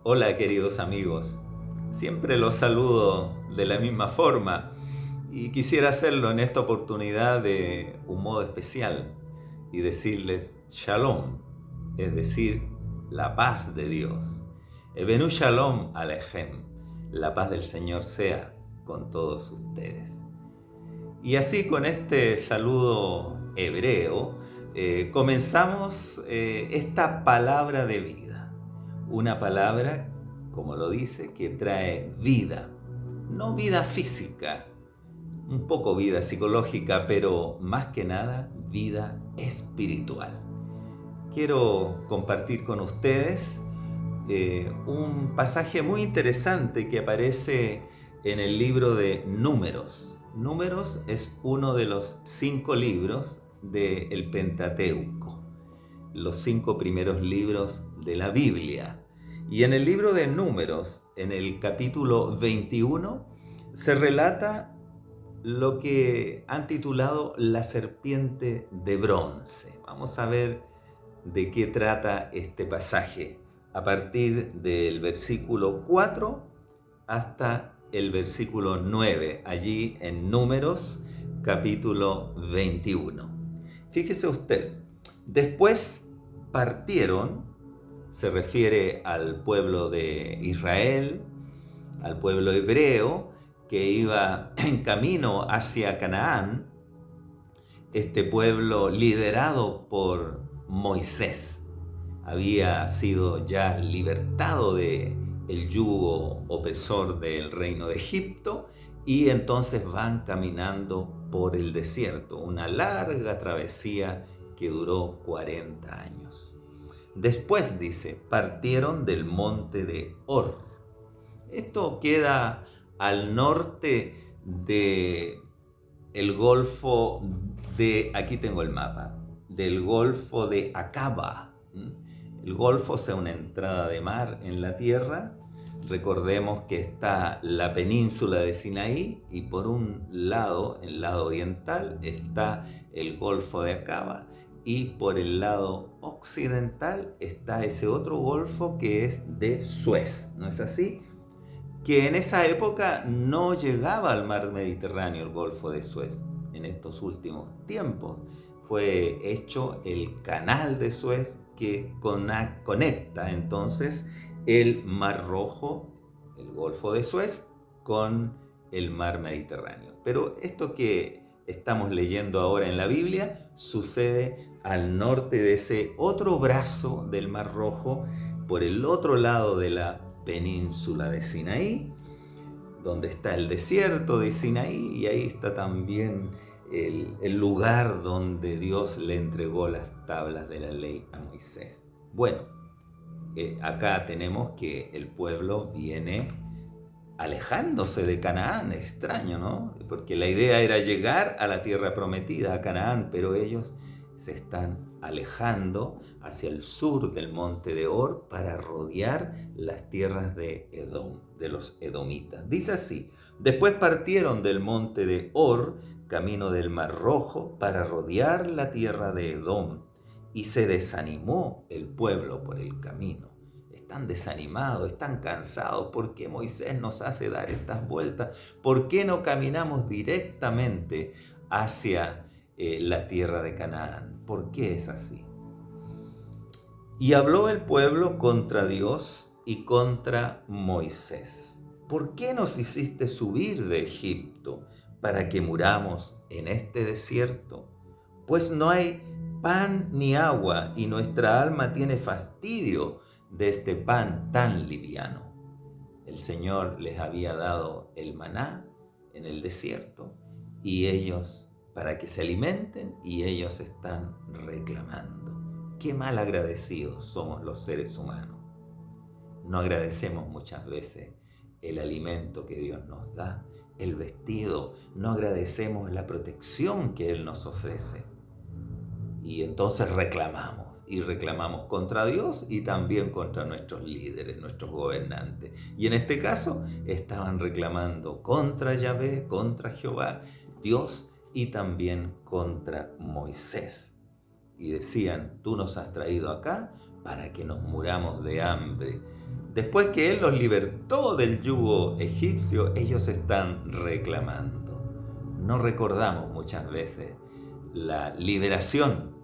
Hola queridos amigos, siempre los saludo de la misma forma y quisiera hacerlo en esta oportunidad de un modo especial y decirles Shalom, es decir, la paz de Dios. Evenu Shalom Alejem, la paz del Señor sea con todos ustedes. Y así con este saludo hebreo comenzamos esta palabra de vida. Una palabra, como lo dice, que trae vida. No vida física, un poco vida psicológica, pero más que nada vida espiritual. Quiero compartir con ustedes un pasaje muy interesante que aparece en el libro de Números. Números es uno de los 5 libros del Pentateuco, los 5 primeros libros de la Biblia. Y en el libro de Números, en el capítulo 21, se relata lo que han titulado la serpiente de bronce. Vamos a ver de qué trata este pasaje a partir del versículo 4 hasta el versículo 9, allí en Números capítulo 21. Fíjese usted, después partieron, se refiere al pueblo de Israel, al pueblo hebreo que iba en camino hacia Canaán, este pueblo liderado por Moisés. Había sido ya libertado de el yugo opresor del reino de Egipto y entonces van caminando por el desierto, una larga travesía que duró 40 años. Después, dice, partieron del monte de Hor. Esto queda al norte de el golfo de, aquí tengo el mapa, del golfo de Acaba. El golfo es una entrada de mar en la tierra. Recordemos que está la península de Sinaí y por un lado, el lado oriental, está el golfo de Acaba y por el lado occidental está ese otro golfo que es de Suez, ¿no es así? Que en esa época no llegaba al mar Mediterráneo el golfo de Suez. En estos últimos tiempos fue hecho el canal de Suez que conecta entonces el mar Rojo, el golfo de Suez, con el mar Mediterráneo. Pero esto que estamos leyendo ahora en la Biblia sucede al norte de ese otro brazo del mar Rojo, por el otro lado de la península de Sinaí, donde está el desierto de Sinaí, y ahí está también el lugar donde Dios le entregó las tablas de la ley a Moisés. Bueno, acá tenemos que el pueblo viene alejándose de Canaán, extraño, ¿no? Porque la idea era llegar a la tierra prometida, a Canaán, pero ellos se están alejando hacia el sur del monte de Hor para rodear las tierras de Edom, de los edomitas. Dice así: después partieron del monte de Hor, camino del Mar Rojo, para rodear la tierra de Edom, y se desanimó el pueblo por el camino. Están desanimados, están cansados. ¿Por qué Moisés nos hace dar estas vueltas? ¿Por qué no caminamos directamente hacia la tierra de Canaán? ¿Por qué es así? Y habló el pueblo contra Dios y contra Moisés. ¿Por qué nos hiciste subir de Egipto para que muramos en este desierto? Pues no hay pan ni agua y nuestra alma tiene fastidio de este pan tan liviano. El Señor les había dado el maná en el desierto y ellos, para que se alimenten, y ellos están reclamando. Qué mal agradecidos somos los seres humanos. No agradecemos muchas veces el alimento que Dios nos da, el vestido, no agradecemos la protección que Él nos ofrece. Y entonces reclamamos, y reclamamos contra Dios y también contra nuestros líderes, nuestros gobernantes. Y en este caso estaban reclamando contra Yahvé, contra Jehová, Dios, y también contra Moisés. Y decían: tú nos has traído acá para que nos muramos de hambre, Después que Él los libertó del yugo egipcio, ellos están reclamando. No recordamos muchas veces la liberación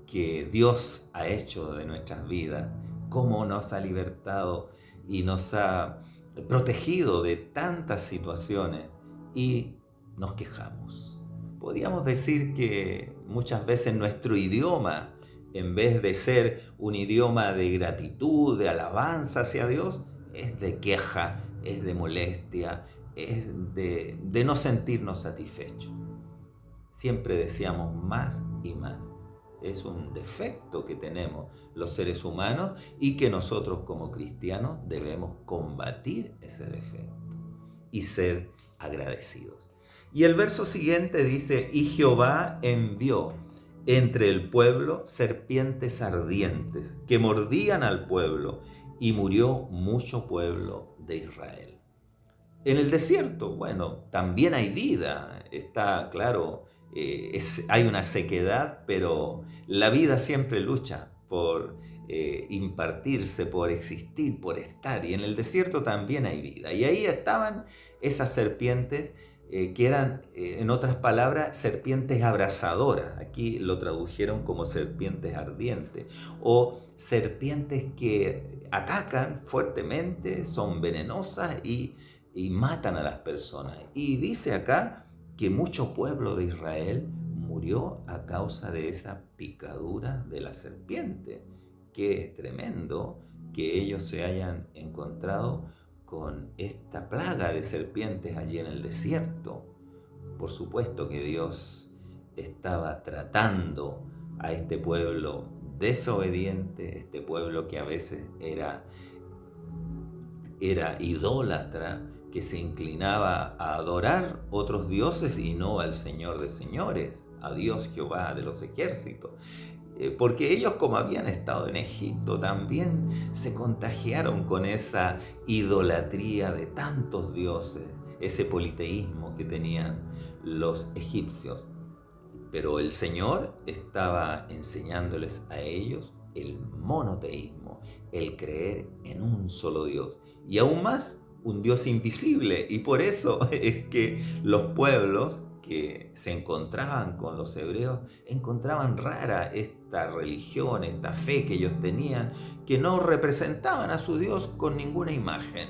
que Dios ha hecho de nuestras vidas, cómo nos ha libertado y nos ha protegido de tantas situaciones, y nos quejamos. Podríamos decir que muchas veces nuestro idioma, en vez de ser un idioma de gratitud, de alabanza hacia Dios, es de queja, es de molestia, es de no sentirnos satisfechos. Siempre deseamos más y más. Es un defecto que tenemos los seres humanos y que nosotros como cristianos debemos combatir ese defecto y ser agradecidos. Y el verso siguiente dice: y Jehová envió entre el pueblo serpientes ardientes que mordían al pueblo, y murió mucho pueblo de Israel. En el desierto, bueno, también hay vida, está claro, hay una sequedad, pero la vida siempre lucha por impartirse, por existir, por estar, y en el desierto también hay vida. Y ahí estaban esas serpientes que eran, en otras palabras, serpientes abrasadoras. Aquí lo tradujeron como serpientes ardientes, o serpientes que atacan fuertemente, son venenosas y matan a las personas. Y dice acá que mucho pueblo de Israel murió a causa de esa picadura de la serpiente. Qué tremendo que ellos se hayan encontrado con esta plaga de serpientes allí en el desierto. Por supuesto que Dios estaba tratando a este pueblo desobediente, este pueblo que a veces era idólatra, que se inclinaba a adorar otros dioses y no al Señor de señores, a Dios Jehová de los ejércitos. Porque ellos, como habían estado en Egipto, también se contagiaron con esa idolatría de tantos dioses, ese politeísmo que tenían los egipcios. Pero el Señor estaba enseñándoles a ellos el monoteísmo, el creer en un solo Dios, y aún más un Dios invisible. Y por eso es que los pueblos que se encontraban con los hebreos encontraban rara esta religión, esta fe que ellos tenían, que no representaban a su Dios con ninguna imagen,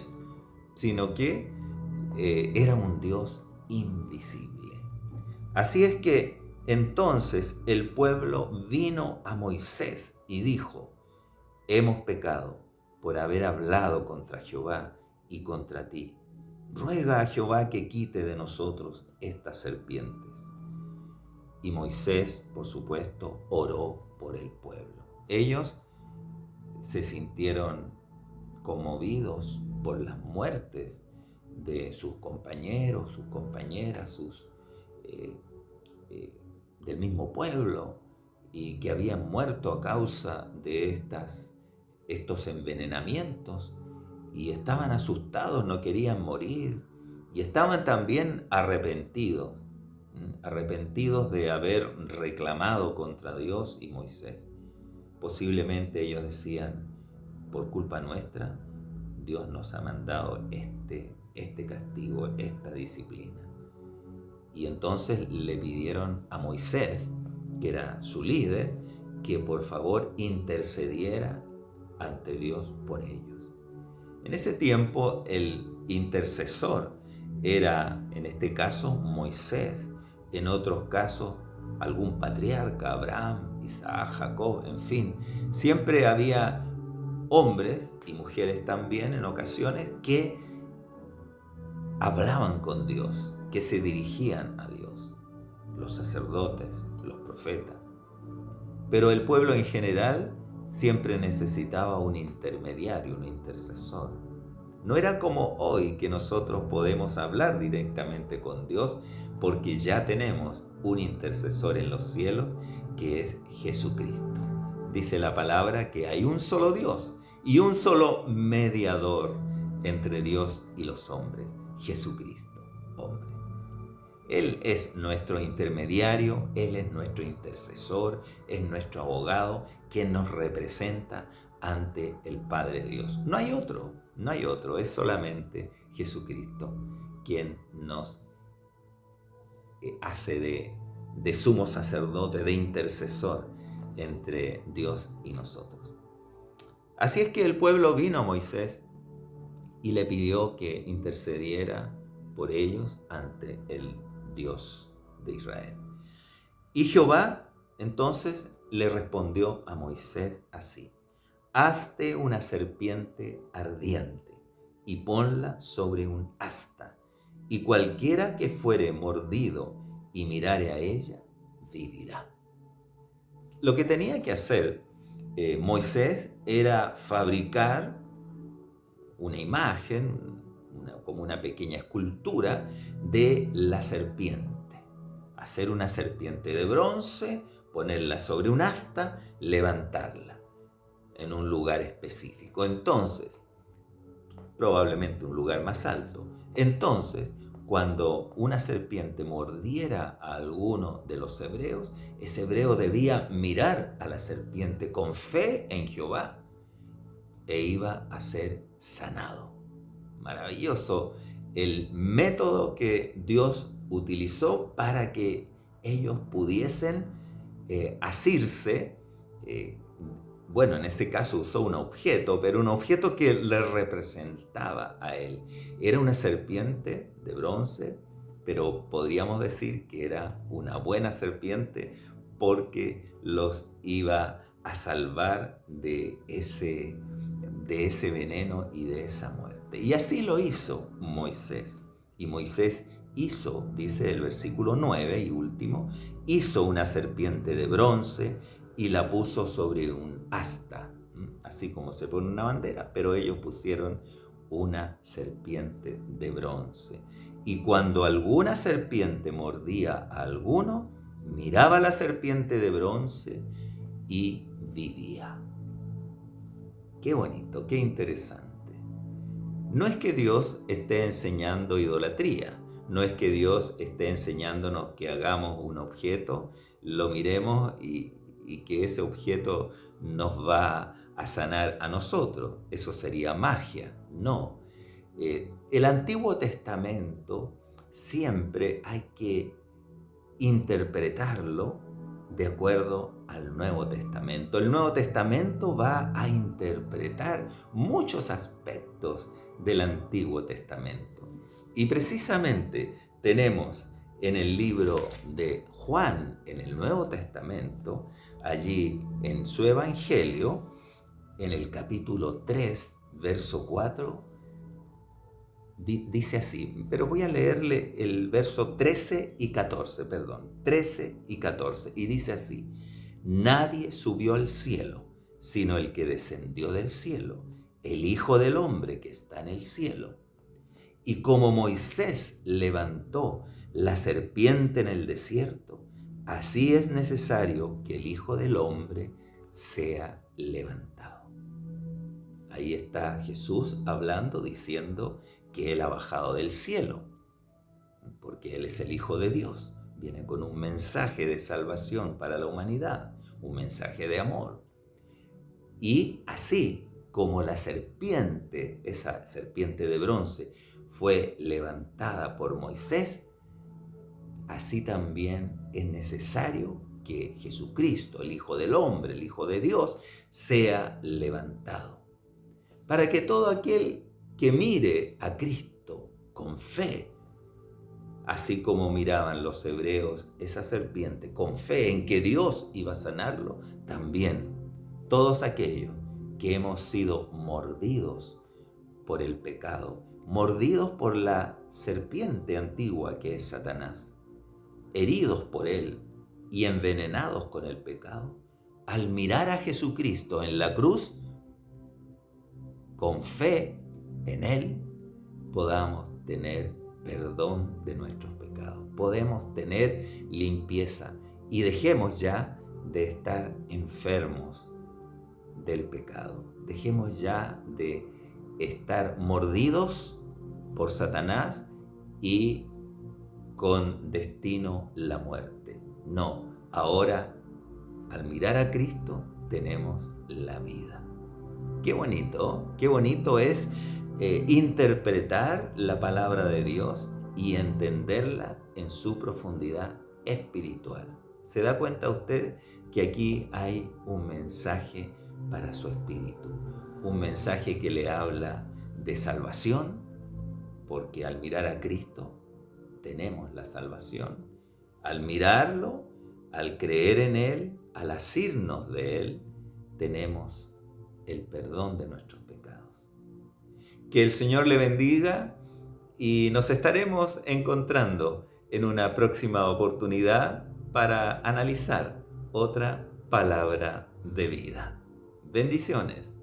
sino que era un Dios invisible. Así es que entonces el pueblo vino a Moisés y dijo: hemos pecado por haber hablado contra Jehová y contra ti. Ruega a Jehová que quite de nosotros estas serpientes. Y Moisés, por supuesto, oró por el pueblo. Ellos se sintieron conmovidos por las muertes de sus compañeros, sus compañeras, del mismo pueblo, y que habían muerto a causa de estos envenenamientos, y estaban asustados, no querían morir, y estaban también arrepentidos de haber reclamado contra Dios y Moisés. Posiblemente ellos decían: por culpa nuestra, Dios nos ha mandado este castigo, esta disciplina. Y entonces le pidieron a Moisés, que era su líder, que por favor intercediera ante Dios por ellos. En ese tiempo el intercesor era, en este caso, Moisés. En otros casos, algún patriarca, Abraham, Isaac, Jacob, en fin. Siempre había hombres y mujeres también en ocasiones que hablaban con Dios, que se dirigían a Dios, los sacerdotes, los profetas. Pero el pueblo en general siempre necesitaba un intermediario, un intercesor. No era como hoy, que nosotros podemos hablar directamente con Dios porque ya tenemos un intercesor en los cielos, que es Jesucristo. Dice la palabra que hay un solo Dios y un solo mediador entre Dios y los hombres, Jesucristo, hombre. Él es nuestro intermediario, Él es nuestro intercesor, es nuestro abogado, quien nos representa ante el Padre Dios. No hay otro, es solamente Jesucristo quien nos hace de sumo sacerdote, de intercesor entre Dios y nosotros. Así es que el pueblo vino a Moisés y le pidió que intercediera por ellos ante el Dios de Israel. Y Jehová entonces le respondió a Moisés así: hazte una serpiente ardiente y ponla sobre un asta, y cualquiera que fuere mordido y mirare a ella, vivirá. Lo que tenía que hacer Moisés era fabricar una imagen, como una pequeña escultura de la serpiente. Hacer una serpiente de bronce, ponerla sobre un asta, levantarla en un lugar específico. Entonces, probablemente un lugar más alto. Entonces, cuando una serpiente mordiera a alguno de los hebreos, ese hebreo debía mirar a la serpiente con fe en Jehová e iba a ser sanado. Maravilloso el método que Dios utilizó para que ellos pudiesen asirse. En ese caso usó un objeto, pero un objeto que le representaba a él. Era una serpiente de bronce, pero podríamos decir que era una buena serpiente porque los iba a salvar de ese veneno y de esa muerte. Y así lo hizo Moisés. Y Moisés hizo, dice el versículo 9 y último, hizo una serpiente de bronce y la puso sobre un asta, así como se pone una bandera, pero ellos pusieron una serpiente de bronce. Y cuando alguna serpiente mordía a alguno, miraba la serpiente de bronce y vivía. Qué bonito, qué interesante. No es que Dios esté enseñando idolatría, no es que Dios esté enseñándonos que hagamos un objeto, lo miremos y que ese objeto nos va a sanar a nosotros. Eso sería magia. No. El Antiguo Testamento siempre hay que interpretarlo de acuerdo al Nuevo Testamento. El Nuevo Testamento va a interpretar muchos aspectos del Antiguo Testamento. Y precisamente tenemos en el libro de Juan, en el Nuevo Testamento, allí en su Evangelio, en el capítulo 3, verso 4, dice así, pero voy a leerle el verso 13 y 14, y dice así: nadie subió al cielo, sino el que descendió del cielo, el Hijo del Hombre que está en el cielo. Y como Moisés levantó la serpiente en el desierto, así es necesario que el Hijo del Hombre sea levantado. Ahí está Jesús hablando, diciendo que Él ha bajado del cielo, porque Él es el Hijo de Dios. Viene con un mensaje de salvación para la humanidad, un mensaje de amor. Y así como la serpiente, esa serpiente de bronce, fue levantada por Moisés, así también es necesario que Jesucristo, el Hijo del Hombre, el Hijo de Dios, sea levantado. Para que todo aquel que mire a Cristo con fe, así como miraban los hebreos esa serpiente, con fe en que Dios iba a sanarlo, también todos aquellos que hemos sido mordidos por el pecado, mordidos por la serpiente antigua que es Satanás, heridos por él y envenenados con el pecado, al mirar a Jesucristo en la cruz, con fe en Él, podamos tener perdón de nuestros pecados, podemos tener limpieza y dejemos ya de estar enfermos del pecado, dejemos ya de estar mordidos por Satanás y con destino la muerte. No, ahora al mirar a Cristo tenemos la vida. qué bonito es interpretar la palabra de Dios y entenderla en su profundidad espiritual. ¿Se da cuenta usted que aquí hay un mensaje para su espíritu? Un mensaje que le habla de salvación, porque al mirar a Cristo tenemos la salvación. Al mirarlo, al creer en Él, al asirnos de Él, tenemos el perdón de nuestros pecados. Que el Señor le bendiga y nos estaremos encontrando en una próxima oportunidad para analizar otra palabra de vida. Bendiciones.